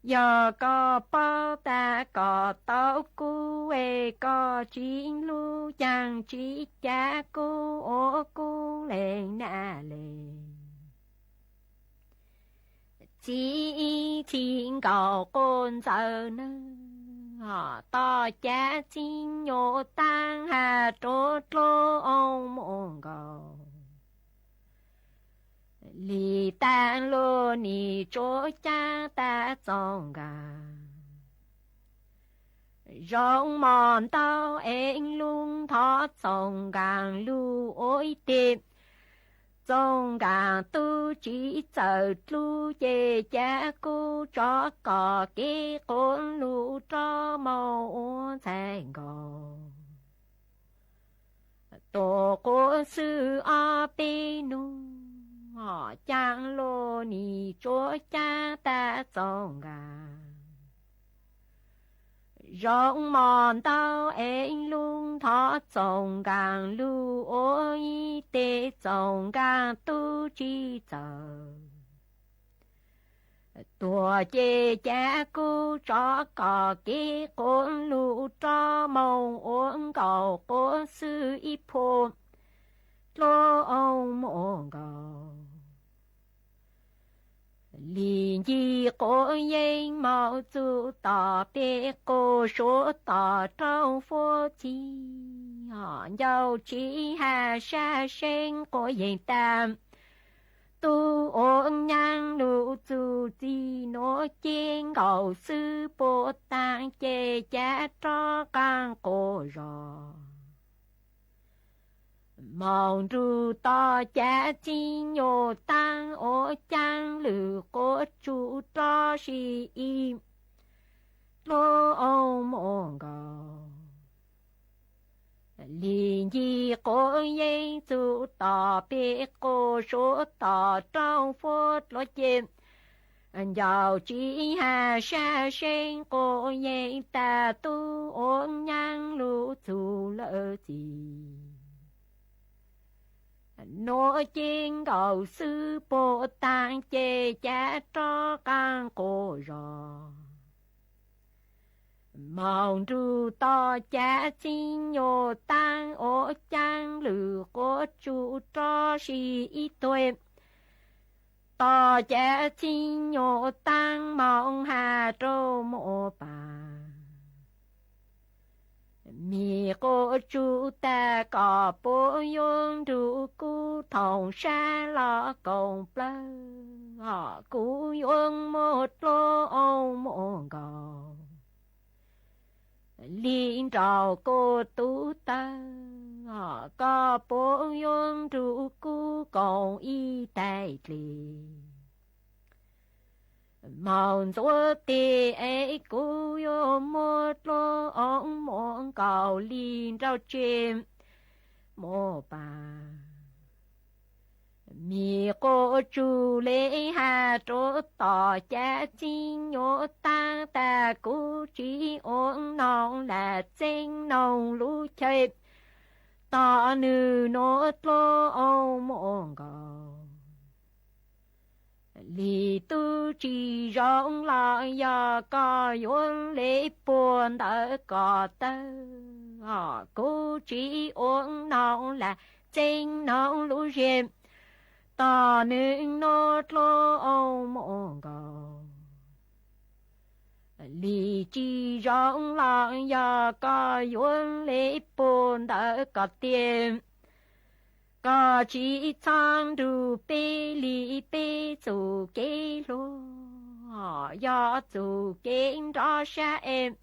giờ có bao ta có tao cu ê có chín lu chàng chỉ cha cu ô cu lên na lên chỉ thiên cầu con giờ nơ họ to cha chín nhô tăng hà trô trô ông mong cầu lì tan lô nì trô cha ta trong gà rong mòn tao em luôn thọ trong gàng lưu ôi tiệm trong gàng tu chỉ chờ lưu chê cha cô cho có cái con lưu cho màu thành gò tổ cô sư ở bên nu họ chẳng lô nì chỗ cha ta trong gàng rong mòn tao em luôn thọ trong gàng lưu ôi tê trong gàng tu chỉ chờ tua chê cha cô cho có cái con lưu cho mong ổn cầu cô sư y phô lô ông mong cầu liền gì cô yên mạo chủ tỏ bê cô số tỏ trong phố chi họ giàu chỉ hà sa sen cô yên tam tu ôn nhang lũ chủ chi nó chén cầu sư bồ tát chê cha cho con cô rồi mong ru to cha chi nhô tăng ô chang lử cô chú cho si im lô ông mong cầu liền gì cô yên chủ tỏ bê cô số tỏ trong phút lo chìm giàu chỉ hà sa sen cô yên ta tu ôn nhang lũ chủ lỡ gì nô chén cầu sư bồ tát chê cha cho con cô rồi mong ru to cha xin nhô tăng ô chang lử cô chú cho si y tuệ to cha xin nhô tăng mong hà trô mô bà mi cô chú ta có bố yon ru cu thòng sa lo công plơ họ cu yon một lô ông mong cầu liên trào cô tú ta họ có bố yon ru cu còn y tài lì mong chúa tì ấy cô yo một lô ông mong cầu liên trao chim mô bà mi cô chú lễ hà trô tỏ cha xin nhô tăng ta cô chỉ ổn nong là chênh nong lũ chơi tỏ nữ nốt lô ông mong cầu lì tu chỉ rong lại ya có yon lễ buồn đỡ có tơ họ cô chỉ ổn nong là chênh nong lũ rèm ta nên nốt lô ông mong cầu lì chỉ rong lại ya có yon lễ buồn đỡ có tiền có chỉ sang đủ bê lì bê chủ kế lô họ do chủ kế rõ xa em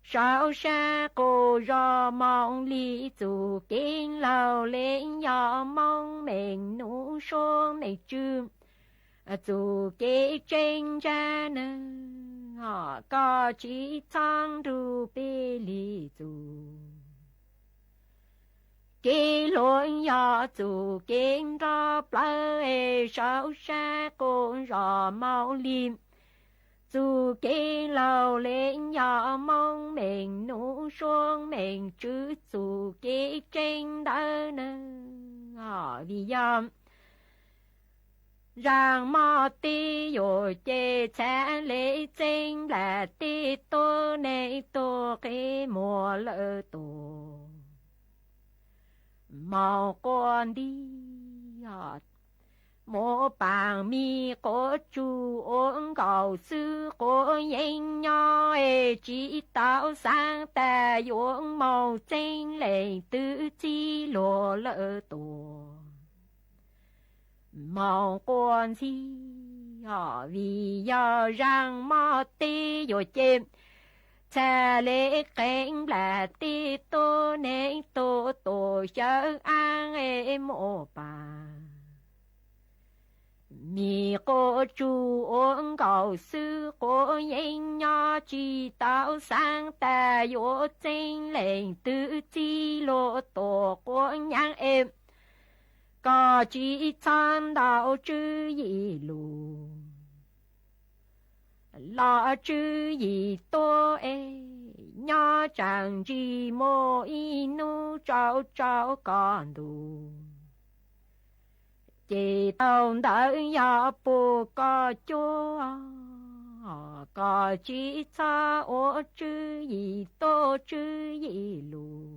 sao xa cô do mong lì chủ kế lâu lên do mong mình nụ số này chư dù cái tranh ra nè có chỉ thang đủ bê lì dù cái lối nhỏ dù kinh ra plei sao xa con rò mau lim dù cái lầu lên nhỏ mong mình nụ xuống mình chứ dù cái tranh đó nè vì dòng rằng mò ti rồi chê cha lễ chính là ti tô này tô cái mùa lỡ tổ mò con đi mô bằng mi có chú ôn cầu sư có nhanh nhỏ chỉ tạo sáng ta dụng màu tranh lệ tự chi lộ lỡ tổ mong con si vì do rằng mò ti rồi chêm cha lễ cảnh là ti tô nên tô tổ chớ an em mô bà mi cô chú ôn cầu sư có nhanh nhỏ chỉ tạo sáng ta vô tranh lệnh tự chi lộ tổ của nhang em có chỉ tham đạo chữ gì lù lo chữ gì tô ê nhỏ chẳng chỉ mô y nu trao trao con đủ chỉ tông đợi ya bù có chúa có chỉ cha ô chữ gì tô chữ gì lù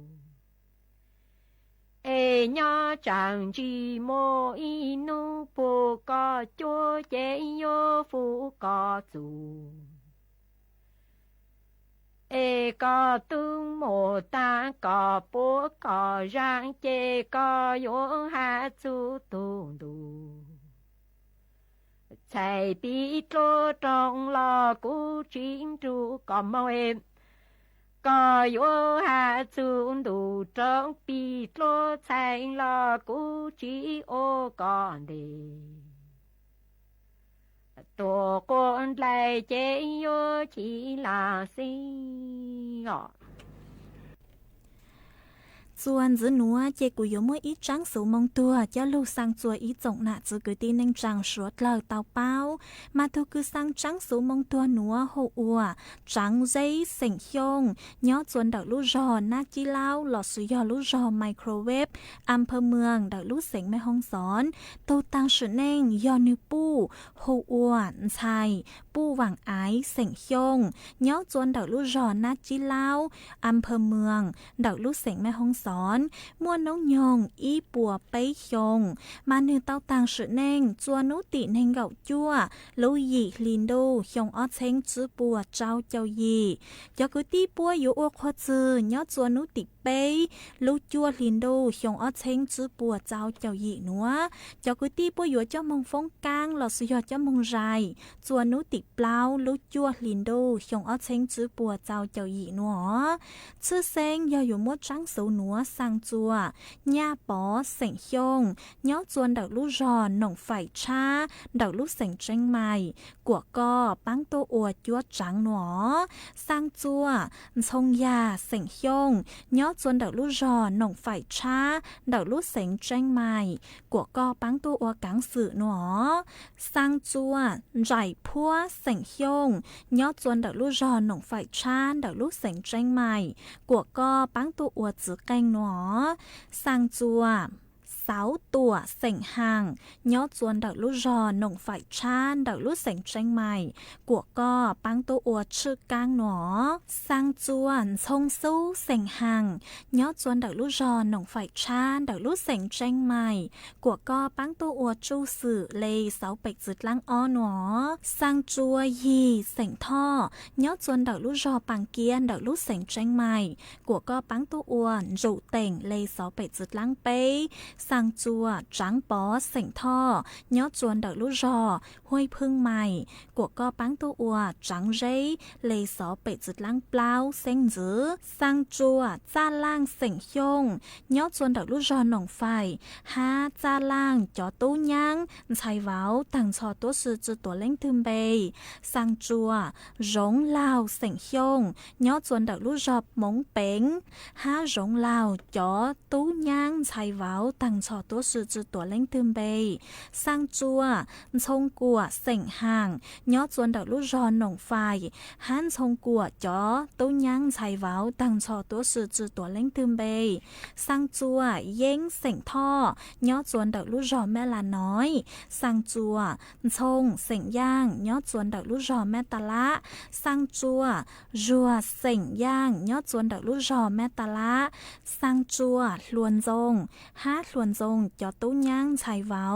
ê nhỏ chẳng chỉ mô y nu bù có chúa chế yo phu có dù ê có tương mô ta có bố có rang chê có yo hạ chú tu đủ chạy bí trô trong lò cú chính tru có mô em có yo hạ chú đủ trong bí trô chạy lò cú chỉ ô con đề tổ con lại chế yo chỉ là sinh ngọt Chuan giữ núa chế của yếu mỗi ít trắng số mong tua cho lưu sang chùa ít rộng nạ giữ cứ tin nên trắng suốt lời tàu bao mà thu cứ sang trắng số mong tua núa hồ ua trắng dây sỉnh hiông nhó chuan đảo lũ rò nát chi lao lọt sử do lũ rò microwave âm phơ mương đảo lũ sỉnh mê hông gión tô tăng sự nên do nữ pu hồ ua chai pu vàng ái sỉnh hiông nhó chuan đảo lũ rò nát chi lao âm phơ mương đảo lũ sỉnh mê hông mua nấu nhong y bùa bấy hiong mà nữ tao tàng sự nên chua nấu tị nên gạo chua lâu gì liền đô hiong ót chênh chữ bùa trao châu gì cho cứ tí bùa yếu ô khoa chữ nhó chua nấu tị bấy lâu chua liền đô hiong ót chênh chữ bùa trao châu gì nữa cho cứ tí bùa yếu cho mong phong cang lò sử dụng cho mong dài chua nấu tị bao lâu chua liền đô hiong ót chênh chữ bùa trao châu gì nữa chữ sen do yếu mua trắng xấu nữa sang chùa nha bó sảnh hiông nhó chuan đảo lũ rò nồng phải cha đảo lũ sảnh tranh mày của co băng tô ua chúa trắng nó sang chùa sông ya sảnh hiông nhó chuan đảo lũ rò nồng phải cha đảo lũ sảnh tranh mày của co băng tô ua cáng sự nó sang chùa giải phua sảnh hiông nhó chuan đảo lũ rò nồng phải cha đảo lũ sảnh tranh mày của co băng tô ua chữ canh nó sang chùa 6 ตัวเส็งห่างยอดจวนดอกลูกรอหนงฝ่ายชานดอกลูกเส็งเชียงใหม่กัวก็ปังตัวอวดชื่อกางหนอสร้างจวนชงสู้เส็งห่างยอดจวนดอกลูกรอหนงฝ่ายชานดอกลูกเส็งเชียงใหม่กัวก็ปังตัวอวดจูสื่อเลยเสาเป็ดจุดล่างอ้อหนอสร้างจัวยีเส็งท่อยอดจวนดอกลูกรอปังเกียนดอกลูกเส็งเชียงใหม่กัวก็ปังตัวอวดจูเต่งเลยเสาเป็ดจุดล่างเป้ สังจัวจังปอเสียงท่อยอดจวนเดอลูรอห้วยพึ่งใหม่กวกก็ปังตัวอัวจังเรเลยสอเป็ดจุดล้างเปล่าเสียงจื้อสังจัวจ้าล่างเสียงยงยอดจวนเดอลูรอหนองไฟฮาจ้าล่างจอตู้ยังใช้เว้าต่างชอตัวสื่อจุดตัวเล่งทึมเบยสังจัวร้งลาวเสียงยงยอดจวนเดอลูรอมงเป๋งฮาร้งลาวจอตู้ยังใช้เว้าต่างชอตัวสื่อจุดตัวเล่งทึมเบยสังจัวชงกัวเสียงห่างยอดจวนเดอลูรอหนองไฟฮันชงกัวจอตู้ยังใช้เว้าต่างชอตัวสื่อจุดตัวเล่งทึมเบยสังจัวเย้งเสียงท่อยอดจวนเดอลูรอแม่ลาน้อยสังจัวชงเสียงย่างยอดจวนเดอลูรอแม่ตะละสังจัวรัวเสียงย่างยอดจวนเดอลูรอแม่ตะละสังจัวหลวนจงฮาหลวนจงจอตู้ยังใช้เว้า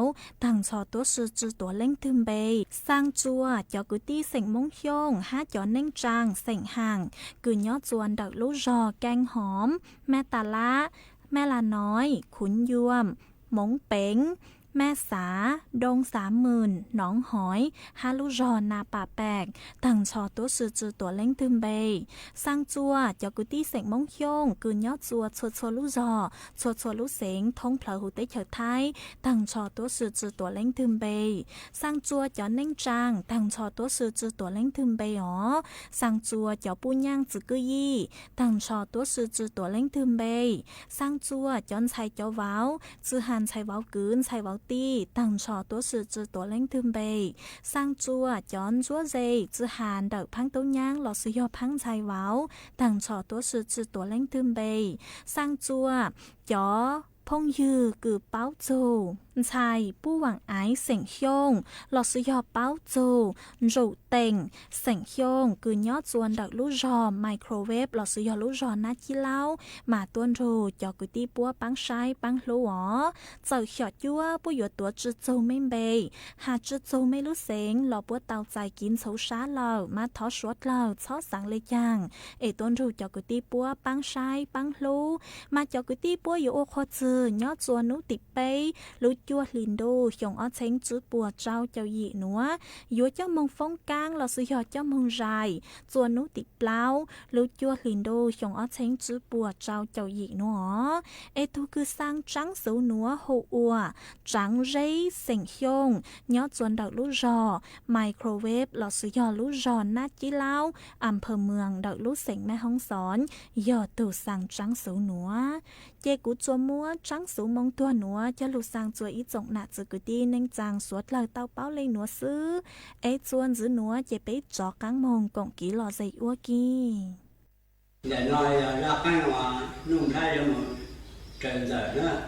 ต่างชอตัวสื่อจุดตัวเล่งทึมเบยสังจัวจอกุตี้เสียงมงยงฮาจอเน่งจางเสียงห่างกือยอดจวนเดอลูรอแกงหอมแม่ตะละแม่ลาน้อยขุนยวมหมงเป๋งแม่สาดง30,000หนองหอยฮาลูรอนาป่าแปกต่างชอตัวสื่อจือตัวเล่งทึมเบยสังจัวจอกุตี้เสียงมงยงกือยอดจัวชัวลูรอชัวลูเสียงทงเพลหูเตเฉดไทยต่างชอตัวสื่อจือตัวเล่งทึมเบยสังจัวจอเน่งจางต่างชอตัวสื่อจือตัวเล่งทึมเบยอ๋อสังจัวจอปูย่างจือกุยี่ต่างชอตัวสื่อจือตัวเล่งทึมเบยสังจัวจอนไชจอว้าวจือหันไชว้าวกืนไชว้าวตีต่างชอตัวสื่อจือตัวเล่งทึมเบยสร้างจัวจอนจัวเจจือหานเดอพังต้นย่างหลอดสุยอพังไชว้าวต่างชอตัวสื่อจือตัวเล่งทึมเบยสร้างจัวจอพงยือกือเป้าจูชายผู้หวังไอเสียงโยงหลอดสุยอเป้าจูรูเต็งเสียงโยงกือยอดจวนดักลูรอไมโครเวฟหลอดสุยอลูรอนัดที่เล่ามาต้นรูจอกุตีปัวปังไซปังลูอ๋อเจ้าหยอดยัวผู้หยดตัวจืดจูไม่เบยหาจืดจูไม่รู้เสียงหลอปัวเตาใจกินเฉาช้าเรามาทอชวดเราชอสังเลยยังต้นรูจอกุตีปัวปังไซปังลูมาจอกุตีปัวอยู่โอโคจืยอดจวนนุติเปยลุจัวลินโดชงอ้อเชงจื้อปัวเจ้าเจ้าหยีหนัวยัวเจ้ามงฟงกลางเราสุยอดเจ้ามงไรจวนนุติเปล่าลุจัวลินโดชงอ้อเชงจื้อปัวเจ้าเจ้าหยีหนัวทุคือสร้างจังสูหนัวโฮอัวจังเรเสียงยงยอดจวนดักลูรอไมโครเวฟเราสุยอดลูรอนาจิเล่าอำเภอเมืองดักลูเสียงแม่ห้องสอนยอดตู่สั่งจังสูหนัวเจกุจัวมัวจังสูมงตัวหนัวจะลูสั่งจัวอีจงหนาจืกุดีเน่งจางสวดเลยเต้าเป้าเลยหนัวซื้อจวนจื้อหนัวจะไปจอกังมงกงกีหล่อใจอ้วกีđể nói ra cái mà nung thay cho một trời giờ nữa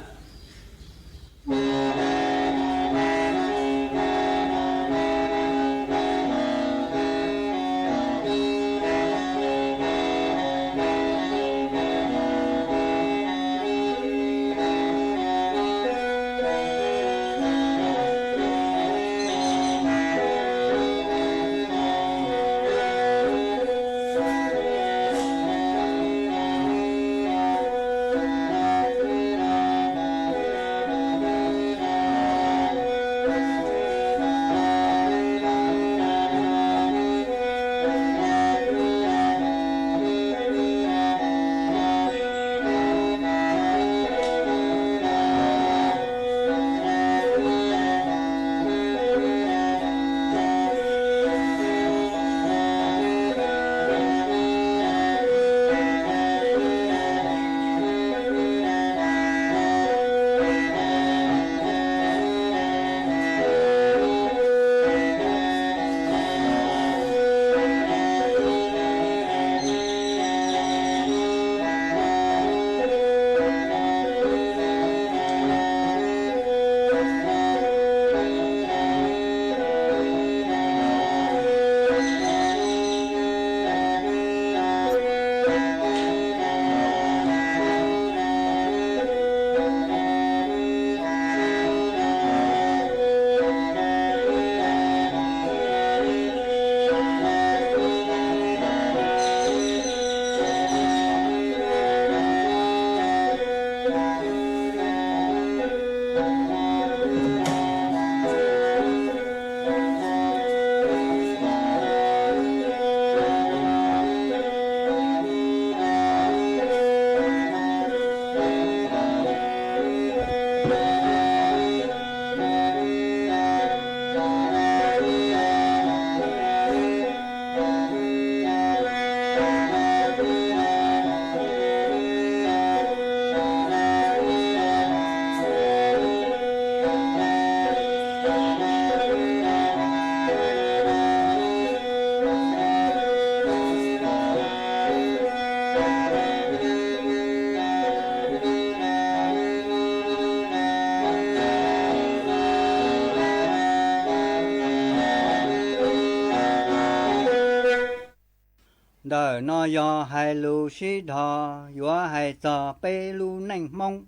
đời nó do hai lù xí đò yo hai giờ bê lù nành mông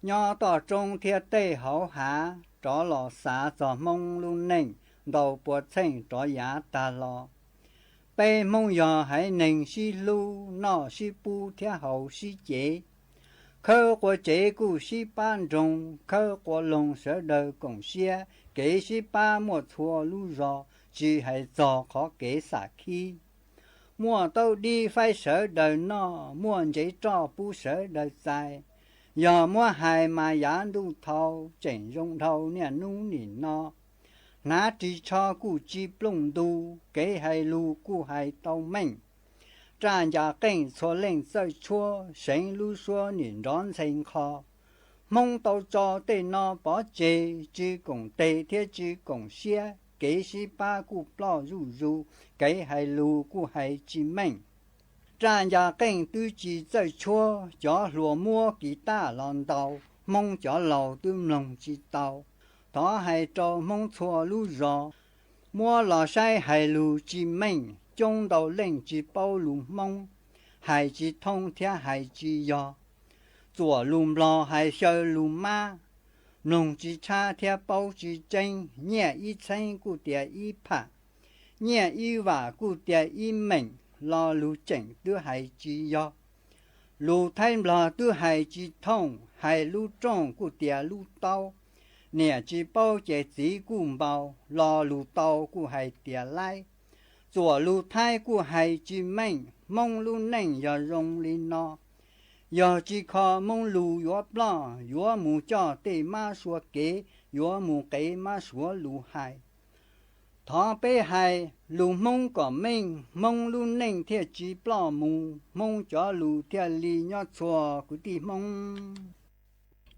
nhỏ tỏ trong thiệt tê hậu hạ tró lò xá giờ mông lù nành đầu bùa chênh tró giá ta lò bê mông yo hai nành xí lù nó xí bu thiệt hậu xí chế khơ của chế cụ xí ban rồng khơ của lồng sở đời cổng xe kế xí ba một thua lù rò chỉ hai giờ khó kế xả khi mua tàu đi phải sợ đời nó mua giấy cho bu sợ đời dài giờ mua hai mà giá đu thâu chỉnh rong thâu nè nu nỉ nó ná chỉ cho cụ chi plong đu kế hai lu cụ hai tàu mình trang nhà kinh số lên sợi chua sinh lu xua nhìn đón sinh kho mong tàu cho tên nó bỏ chê chỉ cùng tê thiết chỉ cùng xe kế sĩ ba cụ lo ru cái hai lù cụ hai chi mình trang nhà kinh tư chỉ chơi chua cho lúa mua kỳ ta lon tàu mong cho lầu tư lòng chi tàu đó hai trâu mong chua lú rò mua lò sai hai lù chi mình trong đầu lên chỉ bao lù mong hai chỉ thông theo hai chỉ yo左路老还小路马农机差天包机针年一层固点一拍年一瓦固点一门老路整都还只要路太老都还只通还路中固点路刀年只包在只固包老路刀固还点来左路太固还只门梦路能要容易闹giờ chỉ có mong lù yo bla yo mu cho tê ma xua kế yo mu kế ma xua lù hai thọ bê hai lù mong có mình mong lù neng thiệt chỉ bla mu mong cho lù thiệt li nhọ chua của ti mong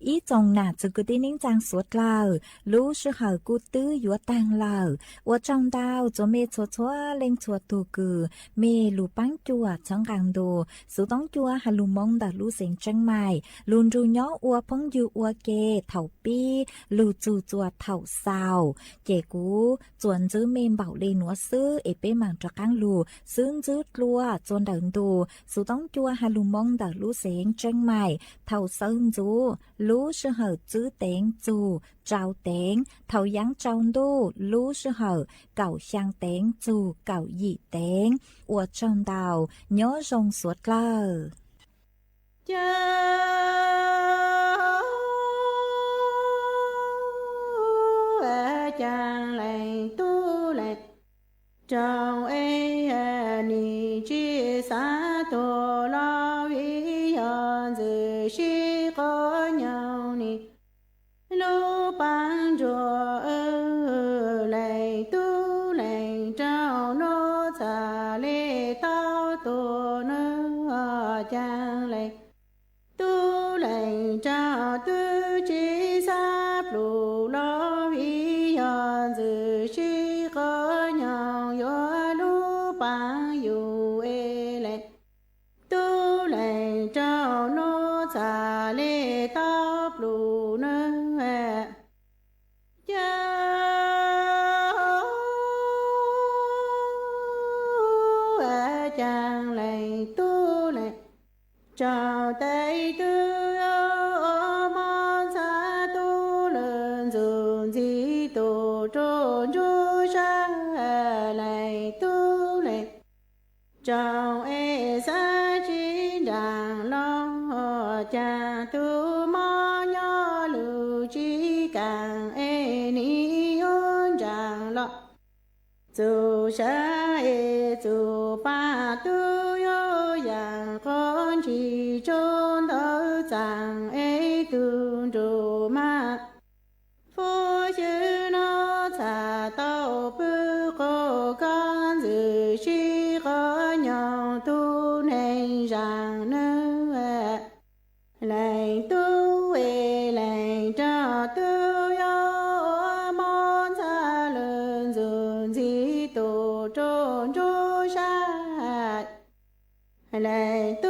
ý trong nà chỉ cứ tin trang suốt lao lũ sư hở cú tư yếu tăng lao ở trong đào cho mẹ chua chua lên chua tu cử mẹ lũ bắn chua chẳng càng đồ số tống chua hà lũ mong đã lũ sinh chân mày luôn ru nhó ua phong yu ua kê thầu pi lũ chu chua thầu sao chế cú chuẩn giữ mềm bảo lên núa sư ế bê mảng cho càng lũ xương giữ lúa chuẩn đợn đồ số tống chua hà lũ mong đã lũ sinh chân mày thầu sơn du lũ sư hở chữ tiếng dù trao tiếng thầu dáng trong đô lũ sư hở cậu sang tiếng dù cậu dị tiếng ở trong đào nhớ rong suốt lờ chàng lại tu lại trong ấy ni chi sa tô lo vi yon dư shi có nhau ni lô ban chùa lại tu lại trao nô cha lê tao tô nơ chàng lại tu lại trao tư chi sa plu lo vi yon dư shi có nhau yo lô ban yu e lại tu lại trao nô cha lê tao plu nơ chàng lại tu lại chào tay tư mong xa tu lần dùn gì tu trôn chú sa lại tu lại chào e sa chi đàng lo cha tu mong nhớ lưu chi càng e ni ôn đàng lo dù sa e dù ba tu yo yang con chỉ trốn thở rằng e tu trụ ma phu chư nó cha tao bư cô con dự chi có nhau tu nên rằng nữa lại tu e lại cho tu yo mong cha lần dùn gì tu trốn chú sa lại tu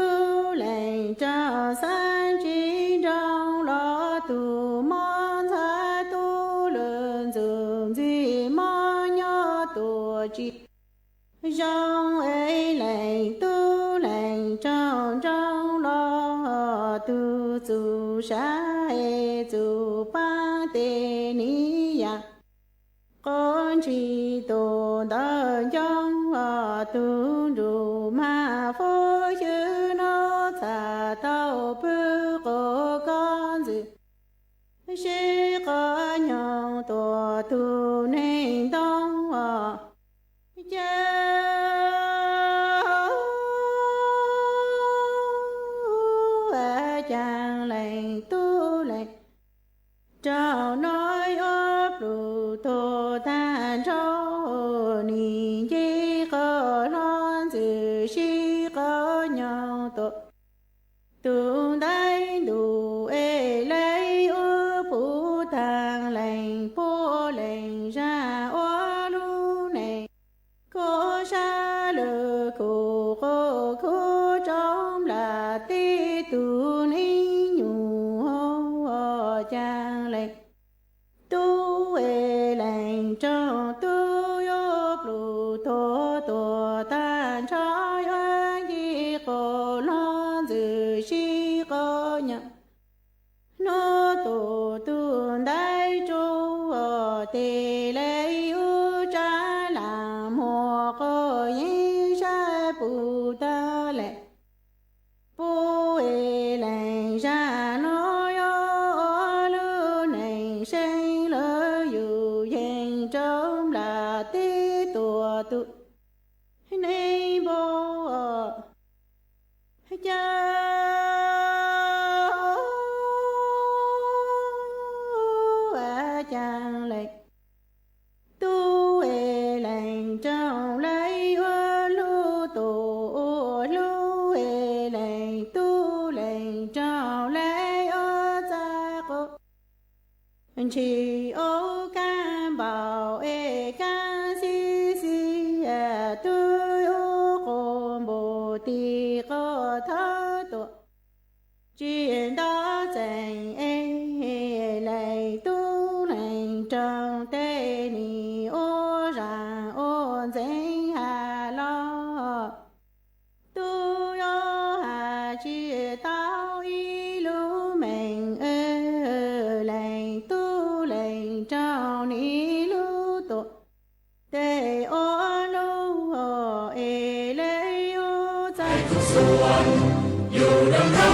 lại cho san chi trong lo tu mong cha tu lần dùn gì mong nhớ tu chi trong ấy lại sa e zu ba te ni ya con chi tổ đa yang a tu ru ma phô chư nó sa tao bư cô con zi shi có nhau tổ tu nên đông a chàng lệnh tu lệnh trao nói ốp đủ thô than trâu nì chi có non dự si có nhau tổ tu đây đủ ê lấy ốp phụ thang lệnh po lệnh ra ô lu này cô sa lơ cô trong là ti tu ni nhu ho chang lệnh tu e lệnh trong tu yo plu tho to tan chai an yi ko non dự si ko nya no tu tu dai chu te lei u cha la mo ko yin sa pu ta le pu e lệnh ra no yo lu này sinh lỡ yu yin trong là ti tua tu nei bo cha chàng lệnh tu e lệnh trong lấy lu tổ lu e lệnh tu lệnh trong lấy ra cô chỉ ô can bảo e can si si tu ô con bồ ti có thơ tổ chuyện đó dành e lệnh tu lệnh trong tê ni ô ra ô dành hà lo tu yo hà chi tao y lu mình lệnh tu lệnh trong ni lu tổ tê ô lu e lê ô dành อยู่ดำรง